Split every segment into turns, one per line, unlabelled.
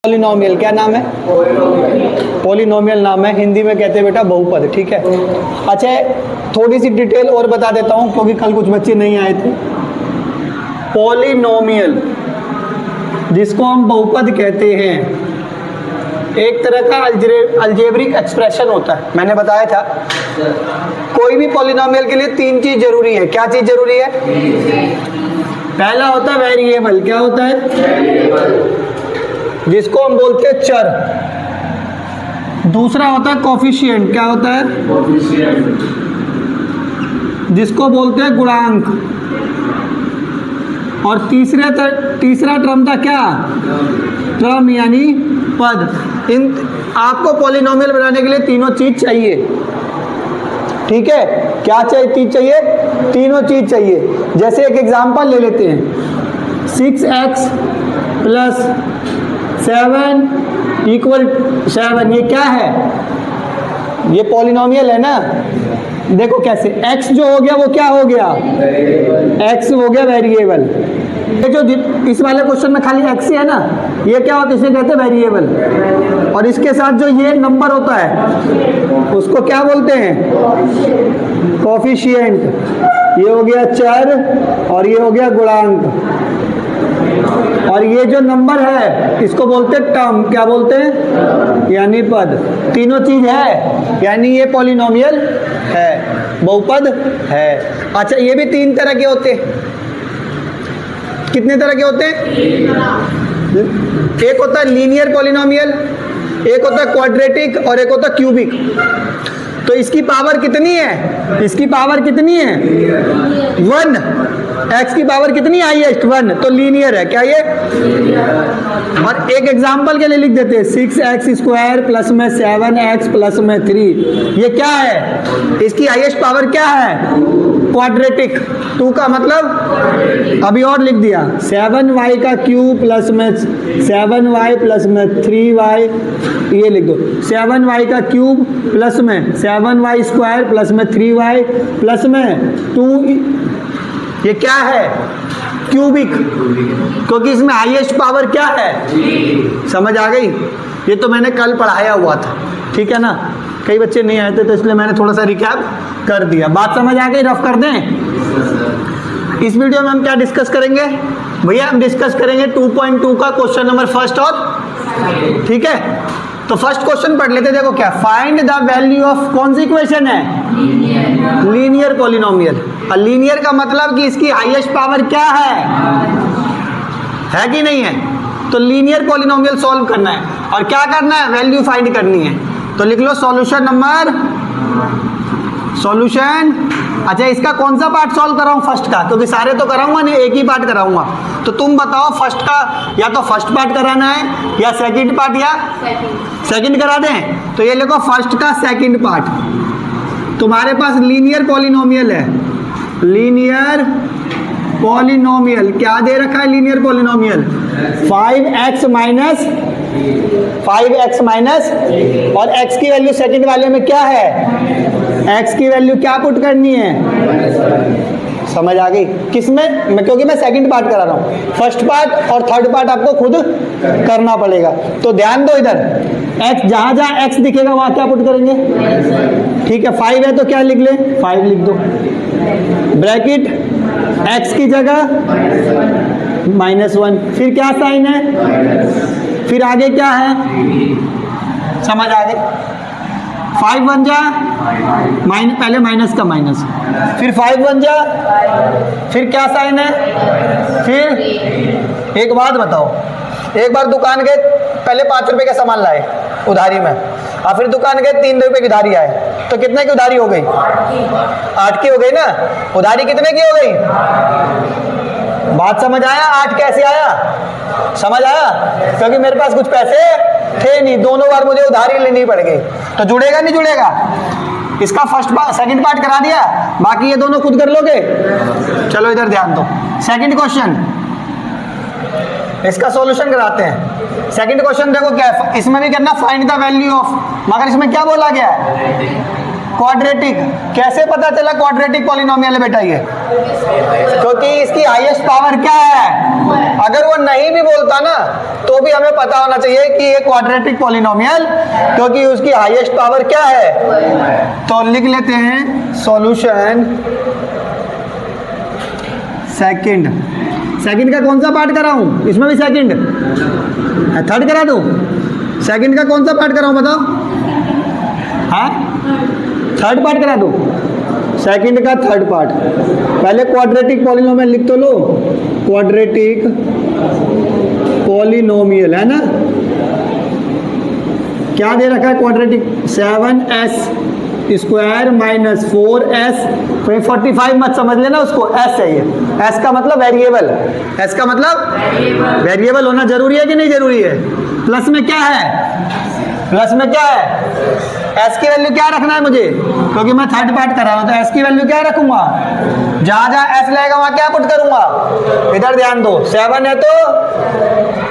Polynomial क्या नाम है? पॉलिनोमियल नाम है, हिंदी में कहते हैं बेटा बहुपद। ठीक है, अच्छा थोड़ी सी डिटेल और बता देता हूँ क्योंकि कल कुछ बच्चे नहीं आए थे। पॉलिनोमियल जिसको हम बहुपद कहते हैं एक तरह का अलजेब्रिक एक्सप्रेशन होता है। मैंने बताया था कोई भी पॉलिनोमियल के लिए तीन चीज जरूरी है। क्या चीज जरूरी है? पहला होता है वेरिएबल। क्या होता है? जिसको हम बोलते हैं चर। दूसरा होता है कोफिशिएंट। क्या होता है? जिसको बोलते हैं गुणांक। और तीसरा टर्म था क्या? टर्म यानी पद। इन आपको पॉलिनोमियल बनाने के लिए तीनों चीज चाहिए। ठीक है, क्या चाहिए? तीनों चीज चाहिए। जैसे एक एग्जांपल ले लेते हैं, 6x + 7 = 7। ये क्या है? ये पॉलिनोमियल है ना। देखो कैसे, x जो हो गया वो क्या हो गया? x हो गया वेरिएबल। ये जो इस वाले क्वेश्चन में खाली x है ना, ये क्या होता है? इसे कहते हैं वेरिएबल। और इसके साथ जो ये नंबर होता है उसको क्या बोलते हैं? कोफिशिएंट। ये हो गया चर और ये हो गया गुणांक। और ये जो नंबर है इसको बोलते हैं टर्म। क्या बोलते हैं? यानी पद। तीनों चीज है यानी ये पॉलिनोमियल है, बहुपद है। अच्छा, ये भी तीन तरह के होते हैं। कितने तरह के होते हैं? एक होता है लीनियर पॉलिनोमियल, एक होता है क्वाड्रेटिक और एक होता है क्यूबिक। तो इसकी पावर कितनी है? इसकी पावर कितनी है? 1। x की पावर कितनी हाईएस्ट? 1। तो लीनियर है। क्या ये? और एक एग्जांपल के लिए लिख देते हैं, 6x² + 7x + 3। ये क्या है? इसकी हाईएस्ट पावर क्या है? क्वाड्रेटिक। 2 का मतलब अभी और लिख दिया, 7y³ + 7y + 3y। ये लिख दो, 7y³ + 7y² + 3y + 2। ये क्या है? क्यूबिक, क्योंकि इसमें हाईएस्ट पावर क्या है? समझ आ गई? ये तो मैंने कल पढ़ाया हुआ था। ठीक है ना, कई बच्चे नहीं आए थे तो इसलिए मैंने थोड़ा सा रिकैप कर दिया। बात समझ आ गई? रफ कर दें। इस वीडियो में हम क्या डिस्कस करेंगे भैया? हम डिस्कस करेंगे 2.2 का क्वेश्चन नंबर फर्स्ट और। ठीक है, तो फर्स्ट क्वेश्चन पढ़ लेते। देखो क्या, फाइंड द वैल्यू ऑफ, कौन सी इक्वेशन है? Linear polynomial. और लीनियर का मतलब कि इसकी हाईएस्ट पावर क्या है कि नहीं है? तो लीनियर पॉलिनोमियल सॉल्व करना है और क्या करना है? वैल्यू फाइंड करनी है। तो लिख लो सॉल्यूशन। अच्छा, इसका कौन सा पार्ट सॉल्व कराऊं? फर्स्ट का, क्योंकि सारे तो कराऊंगा नहीं, एक ही पार्ट कराऊंगा। तो तुम बताओ फर्स्ट का, या तो फर्स्ट पार्ट कराना है या सेकंड पार्ट, या सेकंड करा दें। तो ये लिखो फर्स्ट का सेकंड पार्ट। तुम्हारे पास लीनियर पॉलिनोमियल है। लीनियर पॉलिनोमियल क्या दे रखा है? लीनियर पॉलिनोमियल 5x माइनस और x की वैल्यू सेकंड वाले में क्या है? x की वैल्यू क्या पुट करनी है? समझ आ गई? किसमें? क्योंकि मैं सेकंड पार्ट करा रहा हूँ, फर्स्ट पार्ट और थर्ड पार्ट आपको खुद करना पड़ेगा। तो ध्यान दो इधर, x जहां जहां x दिखेगा वहां क्या पुट करेंगे? ठीक है, 5 है तो क्या लिख ले? 5 लिख दो। ब्रैकेट x की जगह -1। फिर क्या साइन है? फिर आगे क्या है? समझ आ गई? 5 बन जा पहले माइनस का माइनस, फिर 5 बन जा, फिर क्या साइन है? फिर एक बात बताओ, एक बार दुकान गए, पहले 5 रुपए का सामान लाए उधारी में, और फिर दुकान गए 3 रुपए की उधारी आए, तो कितने की उधारी हो गई? 8 की हो गई ना। उधारी कितने की हो गई? बात समझ आया? 8 कैसे आया? समझ आया? क्योंकि मेरे पास कुछ पैसे थे नहीं, दोनों बार मुझे उधारी लेनी पड़ गई। तो जुड़ेगा नहीं जुड़ेगा? इसका फर्स्ट पार्ट सेकंड पार्ट करा दिया, बाकी ये दोनों खुद कर लोगे। चलो इधर ध्यान दो, सेकंड क्वेश्चन, इसका सॉल्यूशन कराते हैं। सेकंड क्वेश्चन देखो क्या है, इसमें भी करना फाइंड द वैल्यू ऑफ, मगर इसमें क्या बोला गया है? क्वाड्रेटिक। कैसे पता चला क्वाड्रेटिक पॉलिनोमियल है बेटा ये? क्योंकि इसकी हाईएस्ट पावर क्या है। अगर वो नहीं भी बोलता ना तो भी हमें पता होना चाहिए कि ये क्वाड्रेटिक पॉलिनोमियल, क्योंकि उसकी हाईएस्ट पावर क्या है। तो लिख लेते हैं सॉल्यूशन सेकंड। सेकंड का कौन सा पार्ट कराऊं? इसमें भी सेकंड, थर्ड करा दूं? सेकंड का कौन सा पार्ट कराऊं बताओ? हाँ, थर्ड पार्ट करा दूं? सेकंड का थर्ड पार्ट। पहले क्वाड्रेटिक पॉलिनोमियल लिख तो लो। क्वाड्रेटिक पॉलिनोमियल है ना, क्या दे रखा है quadratic? 7s square minus 4s। 45 मत समझ लेना उसको, s है ये। s का मतलब वेरिएबल, s का मतलब वेरिएबल होना जरूरी है कि नहीं जरूरी है? प्लस में क्या है? प्लस में क्या है? s की वैल्यू क्या रखना है मुझे, क्योंकि मैं थर्ड पार्ट कर रहा हूं, तो s की वैल्यू क्या रखूंगा? जहां जहां s लगेगा वहां क्या पुट करूंगा? इधर ध्यान दो, 7 है तो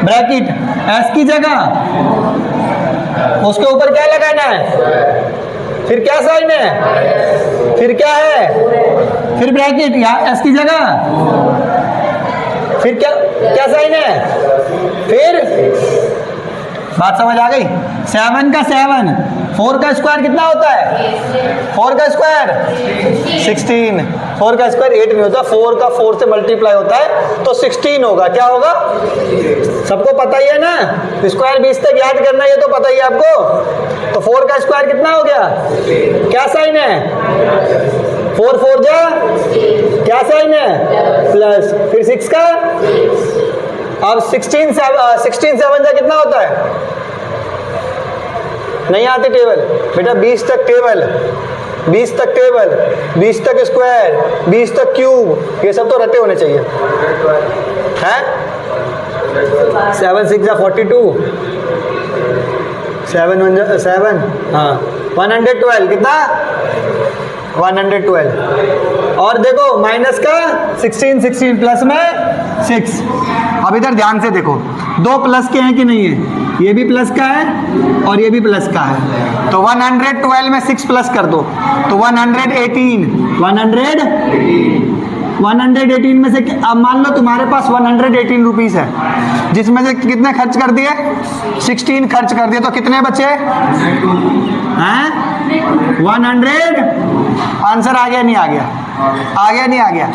ब्रैकेट s की जगह उसके ऊपर क्या लगाना है? फिर क्या साइन है? फिर क्या है? फिर ब्रैकेट यहाँ s की जगह, फिर क्या साइन है? फिर बात समझ आ गई? 7 का 7, 4 का स्क्वायर कितना होता है? 4 का स्क्वायर 16, 4 का स्क्वायर 8 नहीं होता, 4 का 4 से मल्टीप्लाई होता है तो 16 होगा। क्या होगा? सबको पता ही है ना, स्क्वायर 20 तक याद करना, ये तो पता ही है आपको। तो 4 का स्क्वायर कितना हो गया? क्या साइन है? 4 4 जा, क्या साइन है? प्लस। फिर 6 का, अब 16 7 जा कितना होता है? नहीं आती टेबल बेटा, 20 तक टेबल, 20 तक टेबल, 20 तक स्क्वायर, 20 तक क्यूब, ये सब तो रटे होने चाहिए हैं। 7 6 जा 42, 7 1 जा 7, हाँ 112 कितना? 112। और देखो माइनस का 16 प्लस में 6। अब इधर ध्यान से देखो, दो प्लस के हैं कि नहीं है? ये भी प्लस का है और ये भी प्लस का है, तो 112 में 6 प्लस कर दो तो 118 में से अब मान लो तुम्हारे पास 118 रुपीज़ है, जिसमें से कितने खर्च कर दिए? 16 खर्च कर दिए, तो कितने बचे हैं? 100। आंसर आ गया नहीं आ गया? आ गया नहीं आ गया?